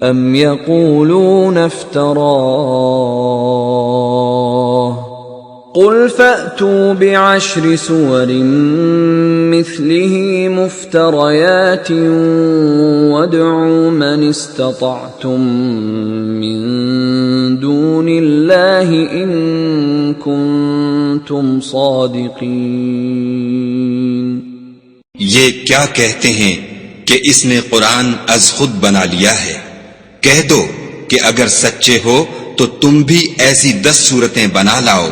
أم يقولون افتراه قل فأتوا بعشر سور مثله مفتريات وادعوا من استطعتم من دون الله إن كنتم صادقين۔ یہ کیا کہتے ہیں کہ اس نے قرآن از خود بنا لیا ہے؟ کہہ دو کہ اگر سچے ہو تو تم بھی ایسی 10 صورتیں بنا لاؤ،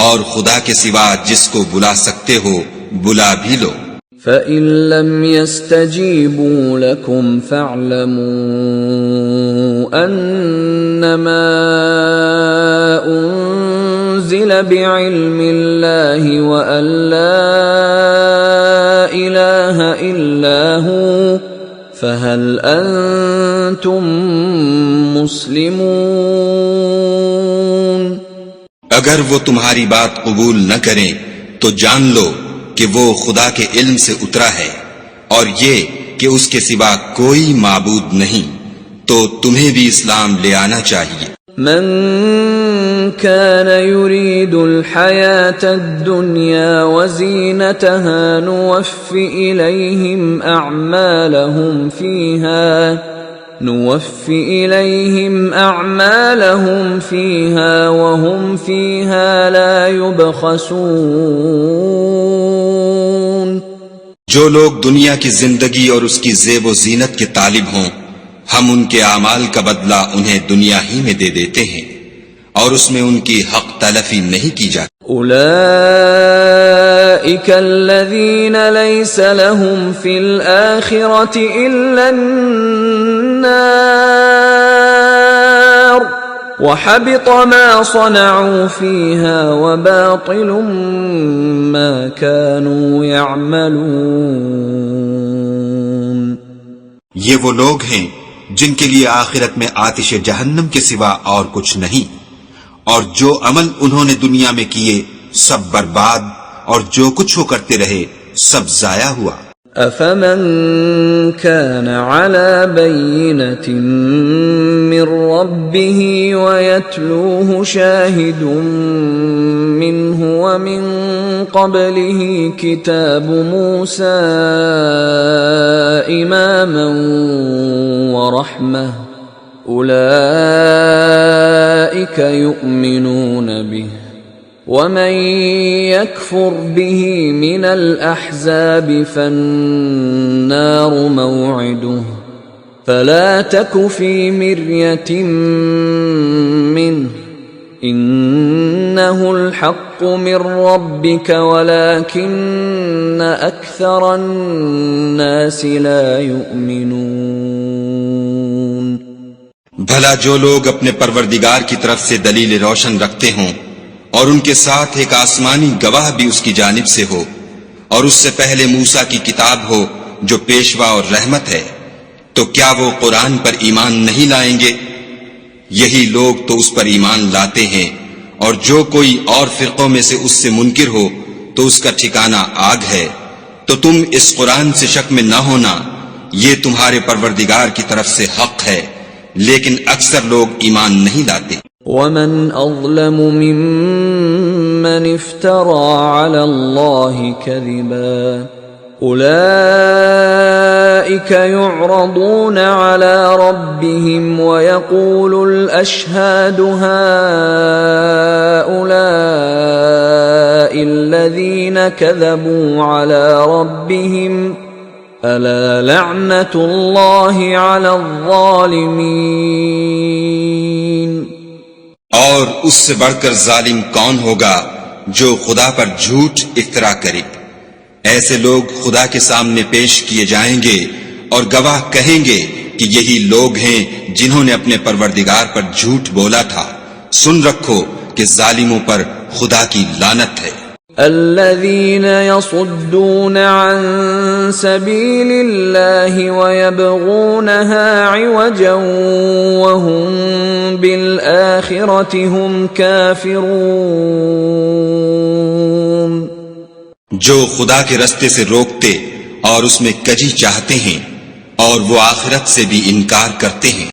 اور خدا کے سوا جس کو بلا سکتے ہو بلا بھی لو۔ فَإِن لَّمْ يَسْتَجِيبُوا لَكُمْ فَاعْلَمُوا أَنَّمَا أُنزِلَ بِعِلْمِ اللَّهِ وَأَن لَّا إِلَٰهَ إِلَّا هُوَ فَهَلْ أَنتُم مُّسْلِمُونَ۔ اگر وہ تمہاری بات قبول نہ کریں تو جان لو کہ وہ خدا کے علم سے اترا ہے، اور یہ کہ اس کے سوا کوئی معبود نہیں، تو تمہیں بھی اسلام لے آنا چاہیے۔ من كان يريد الحياة الدنيا وزينتها نوفِ إليهم أعمالهم فيها وهم فيها لا يبخسون۔ جو لوگ دنیا کی زندگی اور اس کی زیب و زینت کے طالب ہوں، ہم ان کے اعمال کا بدلہ انہیں دنیا ہی میں دے دیتے ہیں، اور اس میں ان کی حق تلفی نہیں کی جاتی۔ أولئك الذين ليس لهم في الآخرة إلا النار وحبط ما صنعوا فيها وباطل ما كانوا يعملون۔ یہ وہ لوگ ہیں جن کے لیے آخرت میں آتش جہنم کے سوا اور کچھ نہیں، اور جو عمل انہوں نے دنیا میں کیے سب برباد، اور جو کچھ وہ کرتے رہے سب ضائع ہوا۔ أفمن كان على بينة من ربه ويتلوه شاهد منه ومن قبله كتاب موسى إماما ورحمة أولئك يؤمنون به ومن يكفر به من الأحزاب فالنار موعده فلا تك في مرية منه إنه الحق من ربك ولكن أكثر الناس لا يؤمنون۔ بھلا جو لوگ اپنے پروردگار کی طرف سے دلیل روشن رکھتے ہوں اور ان کے ساتھ ایک آسمانی گواہ بھی اس کی جانب سے ہو، اور اس سے پہلے موسیٰ کی کتاب ہو جو پیشوا اور رحمت ہے، تو کیا وہ قرآن پر ایمان نہیں لائیں گے؟ یہی لوگ تو اس پر ایمان لاتے ہیں، اور جو کوئی اور فرقوں میں سے اس سے منکر ہو تو اس کا ٹھکانہ آگ ہے۔ تو تم اس قرآن سے شک میں نہ ہونا، یہ تمہارے پروردگار کی طرف سے حق ہے، لیکن اکثر لوگ ایمان نہیں لاتے۔ ومن أظلم ممن افترى على الله كذبا أولئك يعرضون على ربهم ويقول الأشهاد هؤلاء الذين كذبوا على ربهم ألا لعنة الله على الظالمين۔ اور اس سے بڑھ کر ظالم کون ہوگا جو خدا پر جھوٹ افترا کرے؟ ایسے لوگ خدا کے سامنے پیش کیے جائیں گے اور گواہ کہیں گے کہ یہی لوگ ہیں جنہوں نے اپنے پروردگار پر جھوٹ بولا تھا۔ سن رکھو کہ ظالموں پر خدا کی لعنت ہے۔ الذين يصدون عن سبيل الله ويبغونها عوجا وهم بالآخرة هم كافرون۔ جو خدا کے رستے سے روکتے اور اس میں کجی چاہتے ہیں، اور وہ آخرت سے بھی انکار کرتے ہیں۔